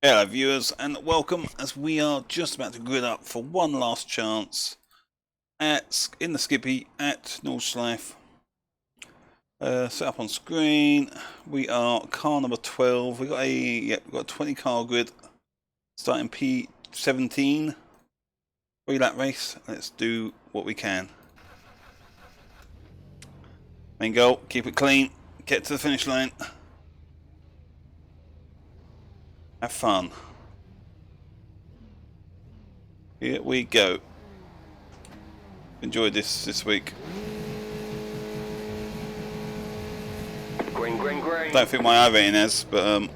Hello viewers and welcome, as we are just about to grid up for one last chance in the Skippy at Nordschleife. Set up on screen, we are car number 12. We've got a 20 car grid starting P17 3-lap race. Let's do what we can. Main goal, keep it clean, get to the finish line, have fun. Here we go. Enjoyed this week. Green, green, green. Don't think my iRacing has, but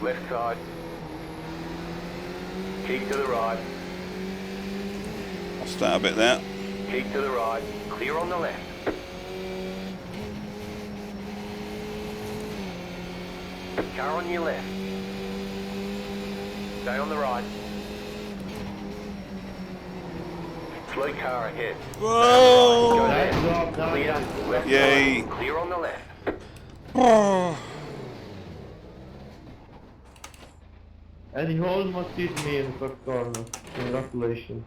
Left side. Keep to the right. lost that a bit there. Keep to the right. Clear on the left. Car on your left. Stay on the right. Slow car ahead. Whoa! Go there. Clear. Left Yay. side. Clear on the left. And he almost hit me in the first corner. Congratulations.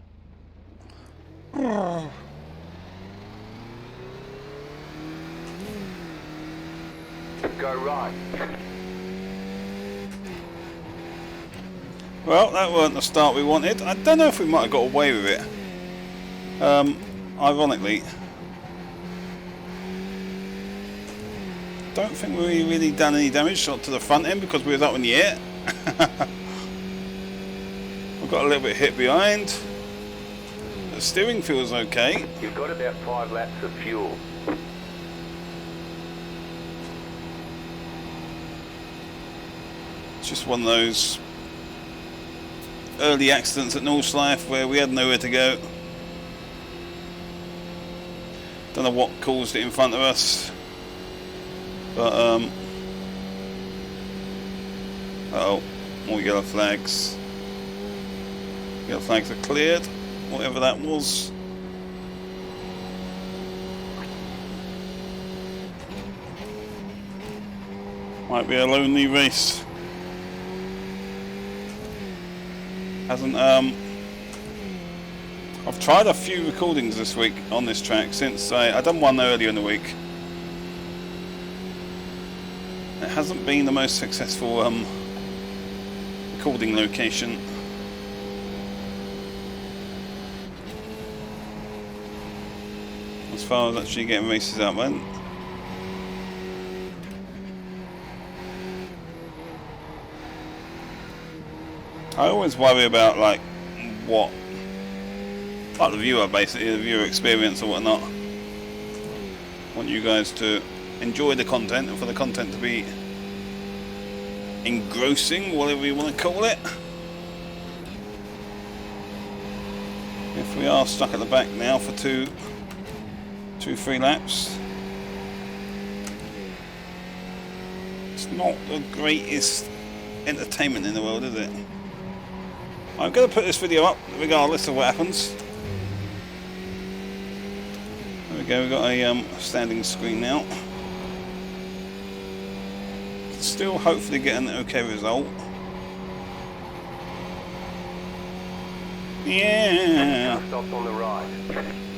Go right. Well, that weren't the start we wanted. I don't know if we might have got away with it. Ironically, don't think we really done any damage shot to the front end because we was up in the air. We've got a little bit hit behind. The steering feels okay. You've got about 5 laps of fuel. It's just one of those early accidents at Nordschleife where we had nowhere to go. Don't know what caused it in front of us, but uh-oh, more yellow flags. Yellow flags are cleared, whatever that was. Might be a lonely race. Hasn't I've tried a few recordings this week on this track since I done one earlier in the week. It hasn't been the most successful recording location. As far as actually getting races out went. I always worry about like the viewer, basically the viewer experience or whatnot. I want you guys to enjoy the content and for the content to be engrossing, whatever you want to call it. If we are stuck at the back now for two, 3 laps, it's not the greatest entertainment in the world, is it? I'm going to put this video up regardless of what happens. There we go, we've got a standing screen now. Still hopefully get an okay result. Yeah! Stop on the right.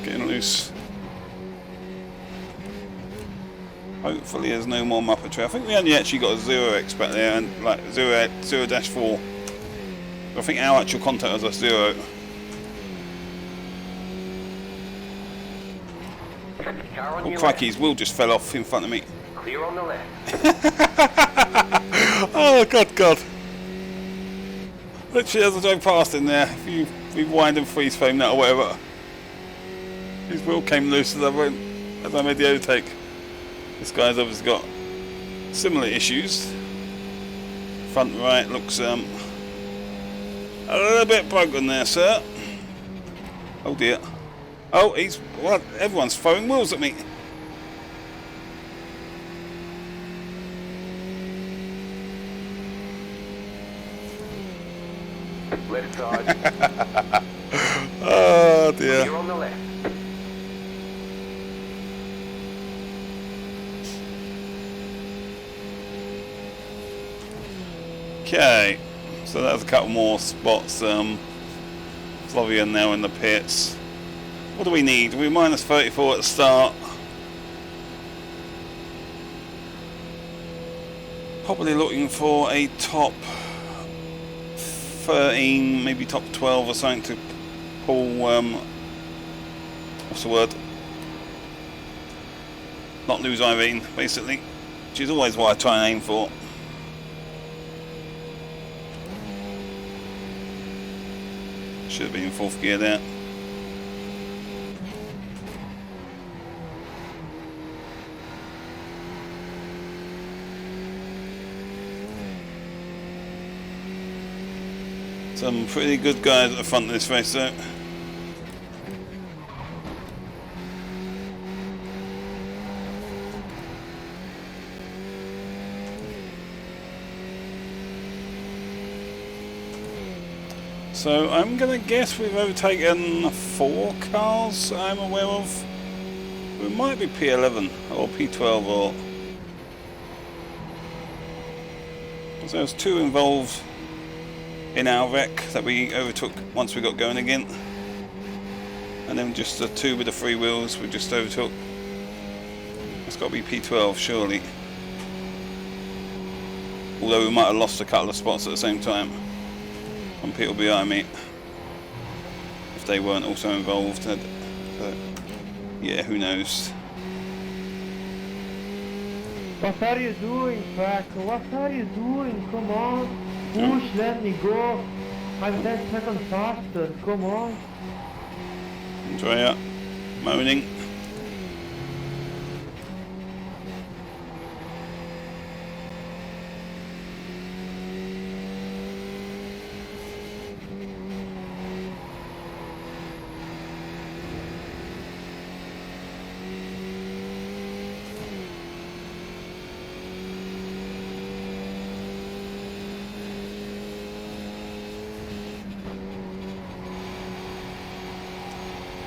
Getting loose. Hopefully there's no more muppetry. I think we only actually got a 0x back there and like 0-4. I think our actual contact was a 0. Oh crikey, his wheel just fell off in front of me. Clear on the left. Oh god. Literally as I drove past him there, if you rewind and freeze frame that or whatever, his wheel came loose as I made the overtake. This guy's obviously got similar issues. Front right looks a little bit broken there, sir. Oh dear. Oh, everyone's throwing wheels at me. Left side. Oh dear. Clear on the left. Okay, so that's a couple more spots. Flavia now in the pits. What do we need? We're minus 34 at the start. Probably looking for a top 13, maybe top 12 or something to pull, what's the word? Not lose Irene, basically, which is always what I try and aim for. Should have been in 4th gear there. Some pretty good guys at the front of this race though. So I'm gonna guess we've overtaken 4 cars I'm aware of. We might be P11 or P12 or... So there's 2 involved in our wreck that we overtook once we got going again. And then just the 2 with the 3 wheels we just overtook. It's got to be P12 surely. Although we might have lost a couple of spots at the same time. On people behind me, if they weren't also involved. Yeah, who knows. What are you doing, Paco? What are you doing? Come on. Push, let me go. I'm 10 seconds faster. Come on. Andrea moaning.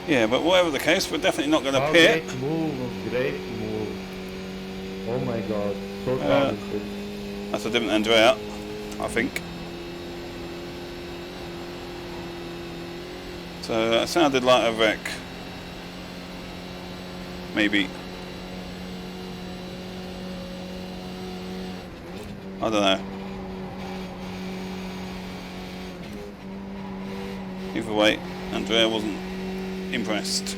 Yeah, but whatever the case, we're definitely not going to pit. Great move, great move. Oh my god, so talented. That's a different Andrea, I think. So that sounded like a wreck. Maybe. I don't know. Either way, Andrea wasn't impressed.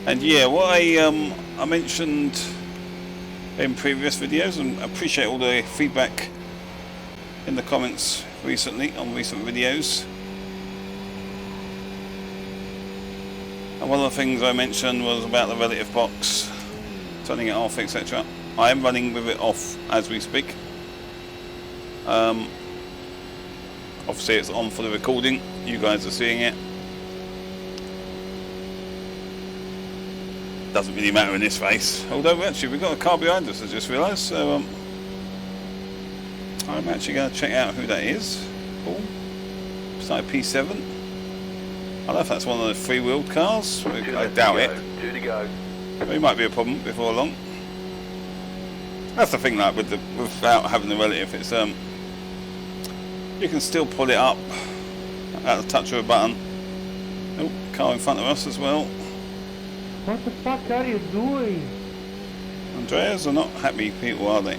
And yeah, what I mentioned in previous videos, and I appreciate all the feedback in the comments recently on recent videos. And one of the things I mentioned was about the relative box, turning it off, etc. I am running with it off as we speak. Obviously it's on for the recording, you guys are seeing it. Doesn't really matter in this race, although actually we've got a car behind us, I just realised, so I'm actually going to check out who that is. Cool. It's like a P7. I don't know if that's one of the three-wheeled cars, I doubt it. 2 to go. But it might be a problem before long. That's the thing, like without having the relative, it's you can still pull it up at the touch of a button. Oh, car in front of us as well. What the fuck are you doing? Andreas are not happy people, are they?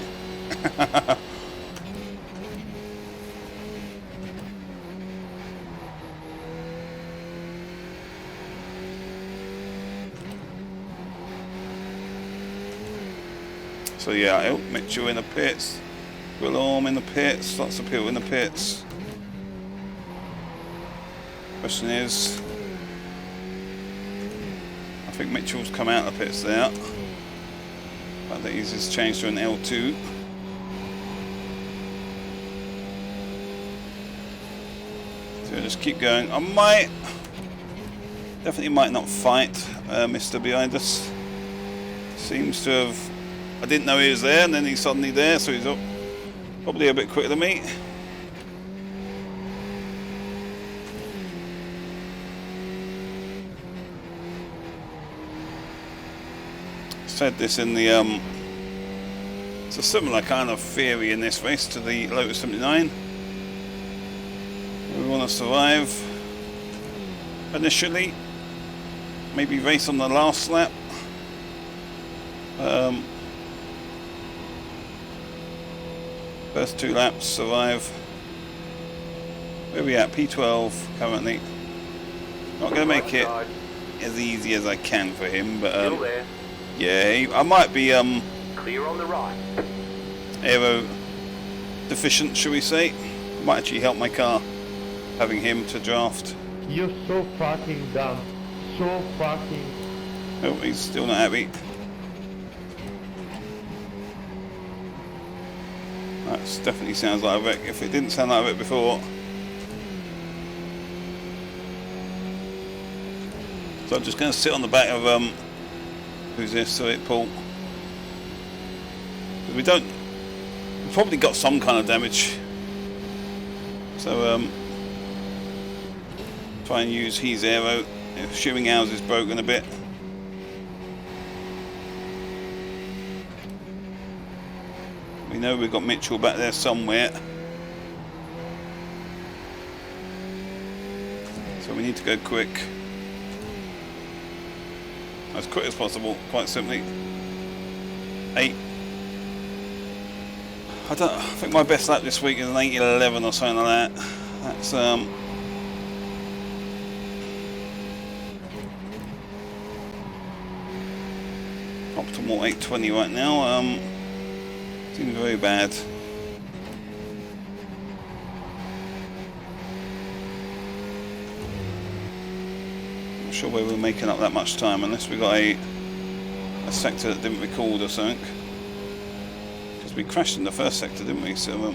So yeah, Mitchell in the pits, Willem in the pits, lots of people in the pits. Question is, I think Mitchell's come out of the pits there. I think he's just changed to an L2. So just keep going. I definitely might not fight Mr. behind us. Seems to have, I didn't know he was there, and then he's suddenly there, so he's up, probably a bit quicker than me. said this in the it's a similar kind of theory in this race to the Lotus 79. We want to survive initially, maybe race on the last lap. First 2 laps survive. Where are we at? P12 currently. Not going to make it as easy as I can for him, but Still there. yeah, I might be Clear on the right. aero deficient, shall we say. Might actually help my car having him to draft. You're so fucking dumb. So fucking... Oh, he's still not happy. That definitely sounds like a wreck. If it didn't sound like a wreck before. So I'm just going to sit on the back of who's this? Sorry, Paul. Because we've probably got some kind of damage. So try and use his aero, assuming ours is broken a bit. We know we've got Mitchell back there somewhere. So we need to go quick. As quick as possible, quite simply. 8. I think my best lap this week is an 8:11 or something like that. That's optimal 8:20 right now. Seems very bad. Not sure where we're making up that much time unless we got a sector that didn't record or something. Because we crashed in the first sector, didn't we? So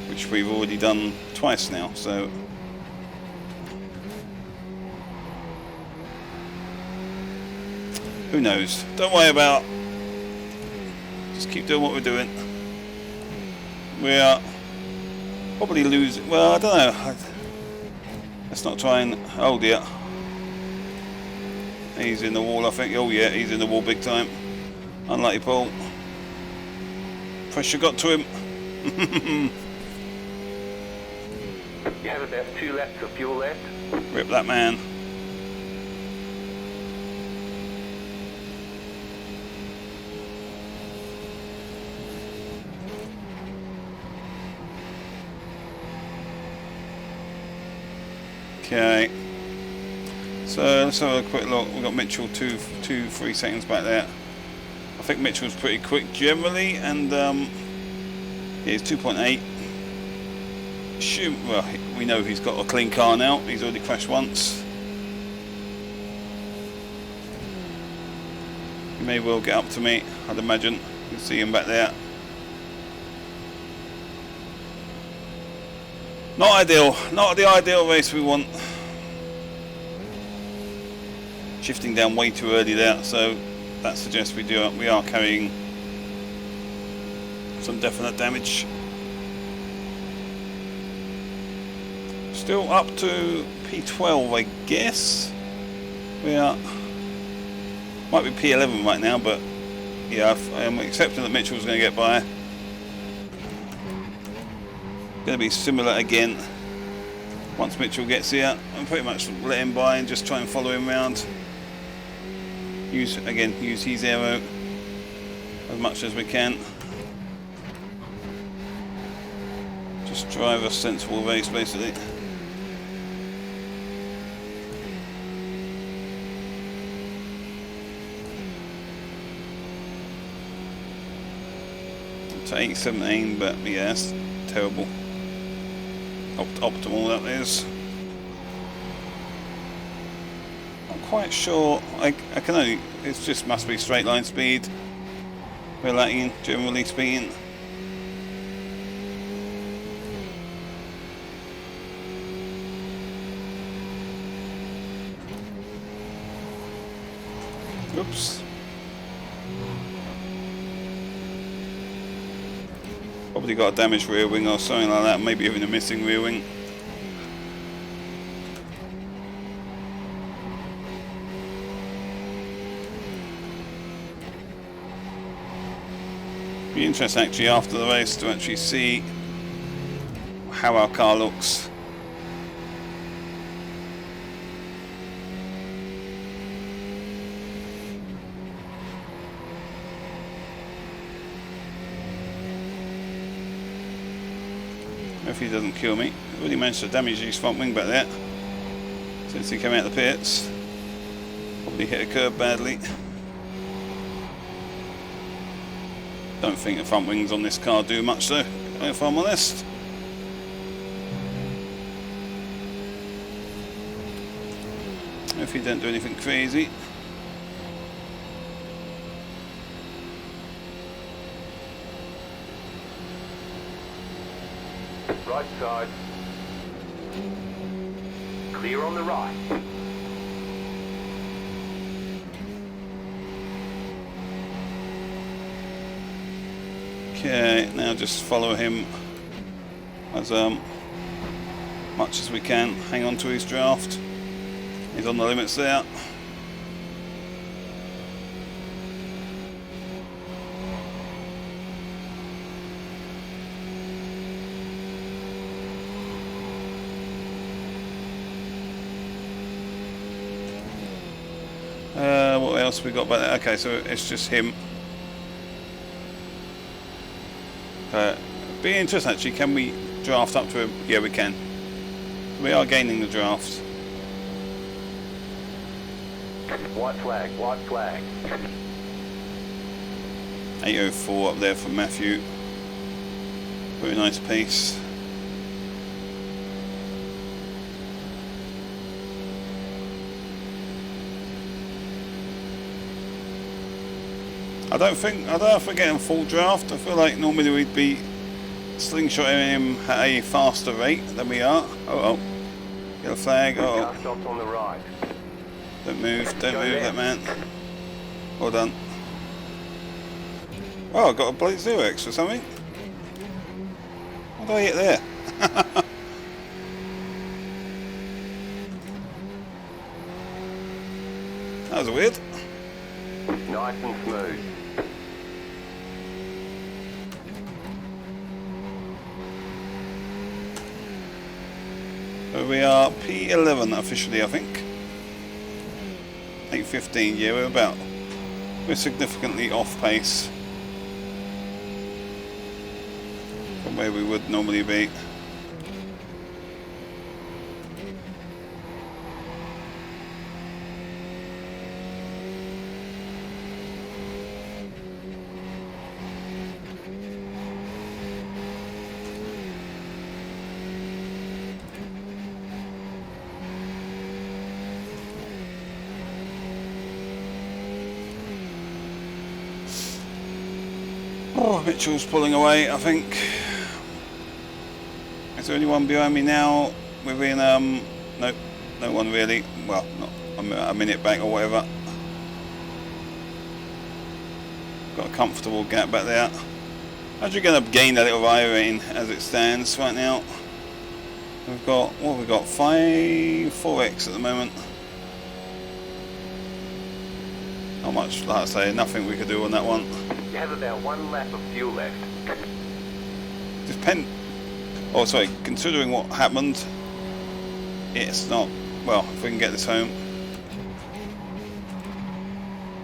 which we've already done twice now. So who knows? Don't worry about. Just keep doing what we're doing. We are probably losing. Well, I don't know. Let's not try and. Oh dear. He's in the wall, I think. Oh yeah, he's in the wall big time. Unlucky Paul. Pressure got to him. You have about 2 laps of fuel left. Rip that man. Okay, so let's have a quick look. We've got Mitchell 3 seconds back there. I think Mitchell's pretty quick generally, and yeah, he's 2.8. Well, we know he's got a clean car now. He's already crashed once. He may well get up to me, I'd imagine. You can see him back there. Not ideal, not the ideal race we want. Shifting down way too early there, so that suggests we are carrying some definite damage. Still up to P12, I guess. We are might be P11 right now, but yeah, I'm accepting that Mitchell's going to get by. Going to be similar again once Mitchell gets here, and pretty much let him by and just try and follow him around. Use his aero as much as we can. Just drive a sensible race basically. To 8:17, but yeah, that's terrible. Optimal that is. Not quite sure. I can only. It just must be straight line speed. We're lacking, generally speaking. Oops. Probably got a damaged rear wing or something like that, maybe even a missing rear wing. Be interesting actually after the race to actually see how our car looks. If he doesn't kill me. I've already managed to damage his front wing back there since he came out of the pits. Probably hit a curb badly. Don't think the front wings on this car do much though, if I'm honest. If he don't do anything crazy. Right side. Clear on the right. Okay, now just follow him as much as we can. Hang on to his draft. He's on the limits there. What else we got back there? Okay, so it's just him. Be interesting actually, can we draft up to him? Yeah, we can. We are gaining the draft. White flag, white flag. 8:04 up there for Matthew. Very nice pace. I don't know if we're getting full draft. I feel like normally we'd be slingshotting him at a faster rate than we are. Oh, yellow flag. Oh, Car stopped on the right. don't move that man. Well done. Oh, I got a Blade 0x or something. What did I hit there? That was weird. Nice and smooth. So we are P11 officially, I think. 8:15, yeah, we're significantly off pace from where we would normally be. Oh, Mitchell's pulling away, I think. Is there anyone behind me now? Within, nope, no one really. Well, not a minute back or whatever. Got a comfortable gap back there. Actually going to gain a little iRacing as it stands right now. We've got, what have we got? 4x at the moment. Not much, like I say, nothing we could do on that one. You have about 1 lap of fuel left. Oh, sorry, considering what happened, it's not, well, if we can get this home,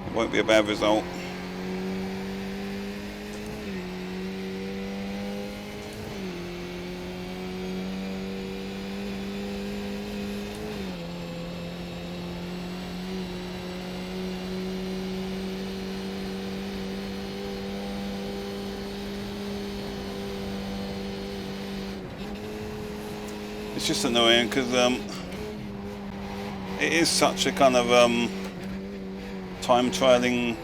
it won't be a bad result. It's just annoying because it is such a kind of time trialing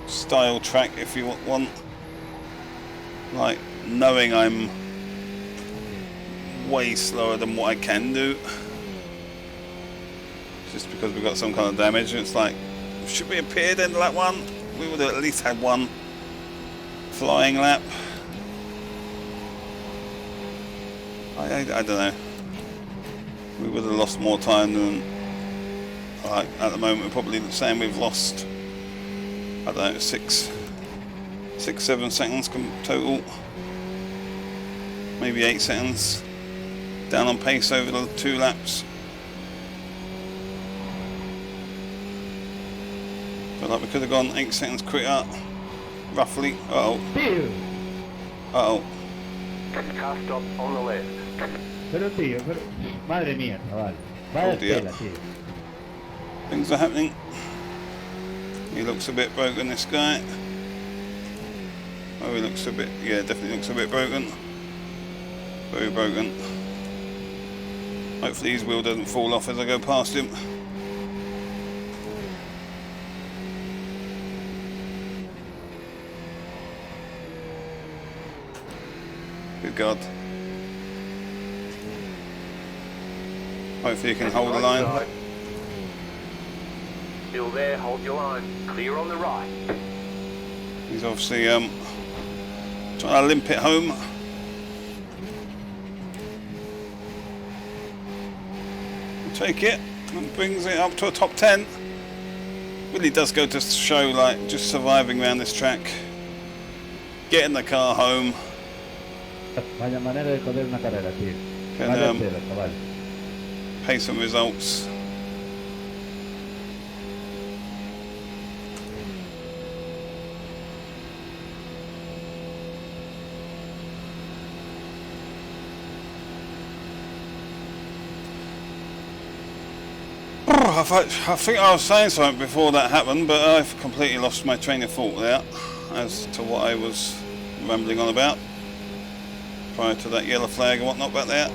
style track, if you want. Like, knowing I'm way slower than what I can do, just because we've got some kind of damage. It's like, should we have appeared in lap 1? We would have at least had one flying lap. I don't know. We would have lost more time than, like, at the moment we're probably saying we've lost, I don't know, 6 6-7 seconds total, maybe 8 seconds down on pace over the 2 laps. Feel like we could have gone 8 seconds quicker, roughly. Car stop on the left. Pero tío, pero... Madre mía, chaval. Oh Vaya dear. tela, tío. Things are happening. He looks a bit broken, this guy. Oh, he looks a bit, yeah, definitely looks a bit broken. Very broken. Hopefully his wheel doesn't fall off as I go past him. Good God. Hopefully you can hold the line. Side. Still there, hold your line. Clear on the right. He's obviously trying to limp it home. Take it and brings it up to a top 10. Really does go to show, like, just surviving around this track, getting the car home, Vaya manera de joder una carrera, tío. can Vaya tela, chaval. pay some results. I think I was saying something before that happened, but I've completely lost my train of thought there as to what I was rambling on about prior to that yellow flag and whatnot back there.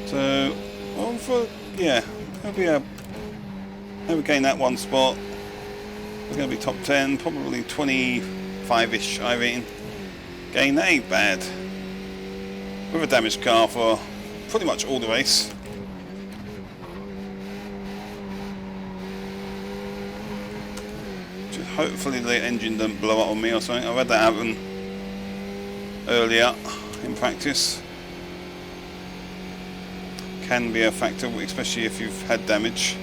So, well, for yeah, maybe gain that one spot. We're going to be top 10, probably 25-ish iRacing gain. That ain't bad. With a damaged car for pretty much all the race. Just hopefully the engine doesn't blow up on me or something. I've had that happen earlier in practice. Can be a factor, especially if you've had damage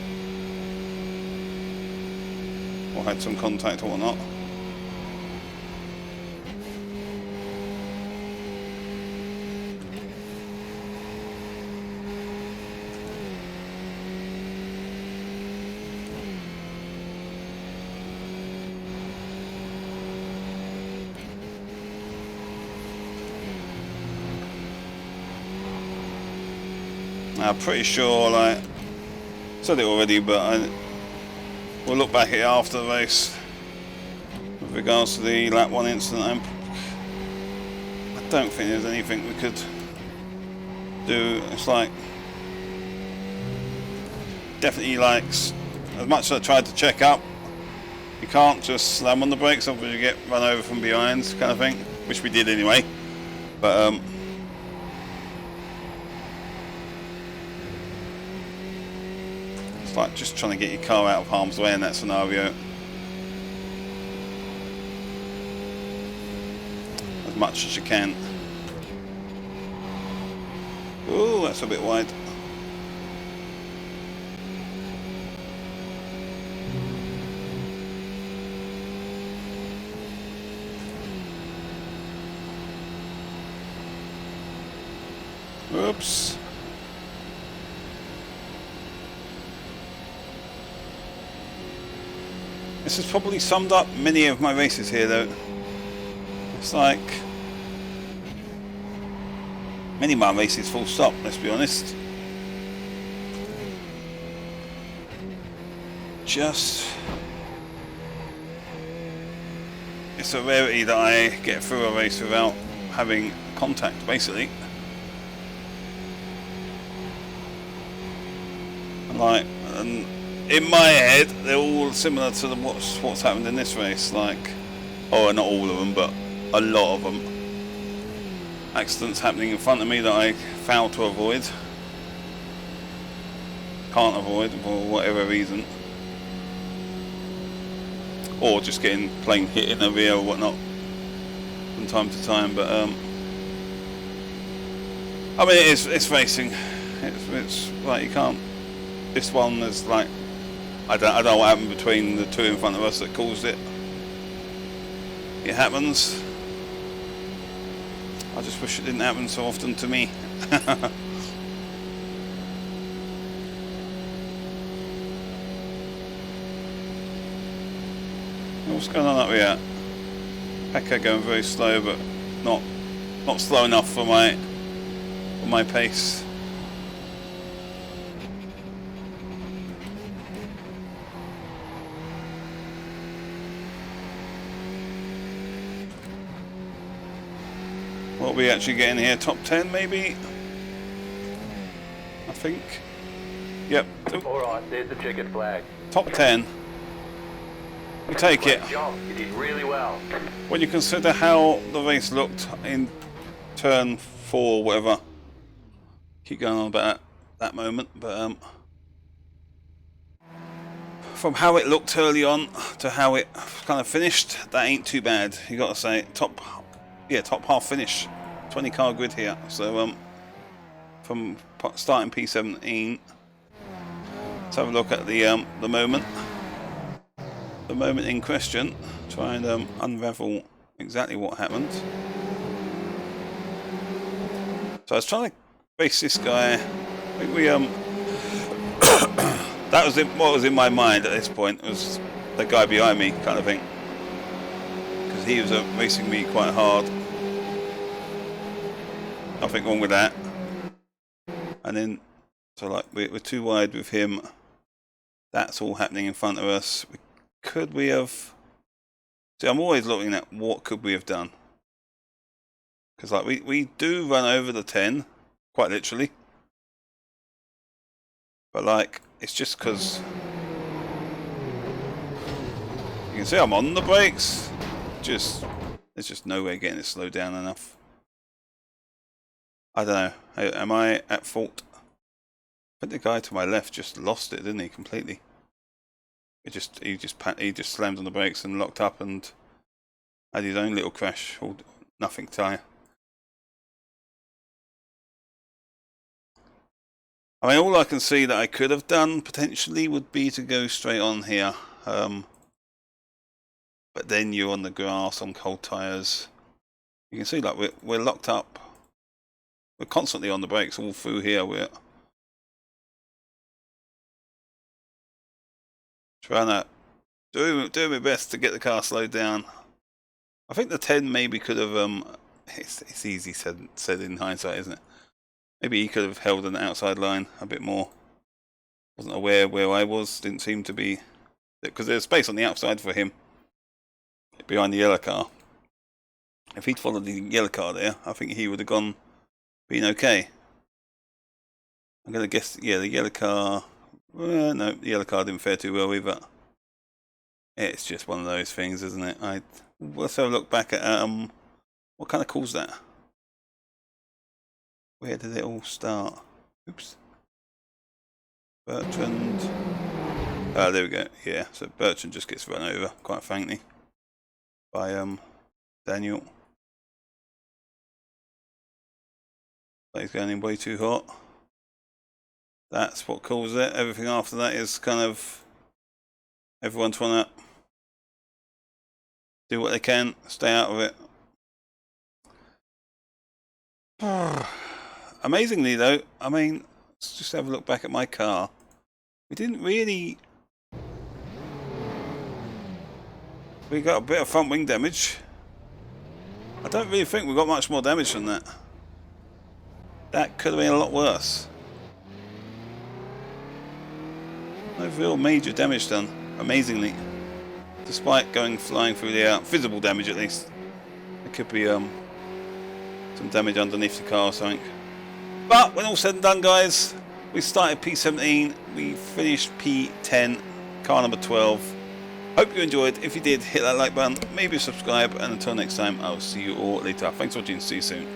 or had some contact or whatnot. I'm pretty sure, like, I said it already, but we'll look back at it after the race with regards to the lap 1 incident. I don't think there's anything we could do. It's like, definitely, like, as much as I tried to check up, you can't just slam on the brakes, otherwise you get run over from behind, kind of thing, which we did anyway. But it's like just trying to get your car out of harm's way in that scenario as much as you can. Oh, that's a bit wide. Oops. This has probably summed up many of my races here, though. It's like many of my races full stop, let's be honest. Just, it's a rarity that I get through a race without having contact, basically. And in my head, they're all similar to what's happened in this race. Like, oh, not all of them, but a lot of them. Accidents happening in front of me that I failed to avoid, can't avoid for whatever reason, or just getting plain hit in the rear or whatnot from time to time. But I mean, it's racing. It's like you can't. This one is like I don't know what happened between the two in front of us that caused it. It happens. I just wish it didn't happen so often to me. What's going on up here? Pekka going very slow, but not slow enough for my pace. What are we actually getting here? Top 10 maybe? I think. Yep. Alright, there's the checkered flag. Top 10. We take it. Great job, you did really well. When you consider how the race looked in turn 4 or whatever. Keep going on about that moment, but from how it looked early on to how it kind of finished, that ain't too bad. You got to say top half finish, 20 car grid here. So from starting P17, let's have a look at the moment. The moment in question. Try and unravel exactly what happened. So I was trying to race this guy. I think we that was what was in my mind at this point. It was the guy behind me, kind of thing, because he was racing me quite hard. Nothing wrong with that. And then, so like we're too wide with him. That's all happening in front of us. Could we have? See, I'm always looking at what could we have done. Because like we do run over the 10, quite literally. But like, it's just because you can see I'm on the brakes. There's just no way getting it slowed down enough. I don't know. Am I at fault? I think the guy to my left just lost it, didn't he? Completely. He just slammed on the brakes and locked up and had his own little crash. Or nothing tyre. I mean, all I can see that I could have done potentially would be to go straight on here. But then you're on the grass on cold tyres. You can see like we're locked up. We're constantly on the brakes all through here. We're trying to do my best to get the car slowed down. I think the 10 maybe could have. It's easy said in hindsight, isn't it? Maybe he could have held an outside line a bit more. Wasn't aware where I was. Didn't seem to be, because there's space on the outside for him behind the yellow car. If he'd followed the yellow car there, I think he would have been okay. I'm gonna guess, yeah, the yellow car. Well, no, the yellow car didn't fare too well either. It's just one of those things, isn't it? Let's have a look back at what kind of caused that. Where did it all start? Oops. Bertrand. Ah, there we go. Yeah, so Bertrand just gets run over quite frankly by Daniel. He's going in way too hot. That's what caused it. Everything after that is kind of everyone trying to do what they can, stay out of it. Amazingly though, I mean, let's just have a look back at my car. We didn't really... We got a bit of front wing damage. I don't really think we got much more damage than that. That could have been a lot worse. No real major damage done, amazingly. Despite flying through the air, visible damage at least. There could be some damage underneath the car or something. But when all said and done, guys, we started P17, we finished P10, car number 12. Hope you enjoyed. If you did, hit that like button, maybe subscribe, and until next time, I'll see you all later. Thanks for watching, see you soon.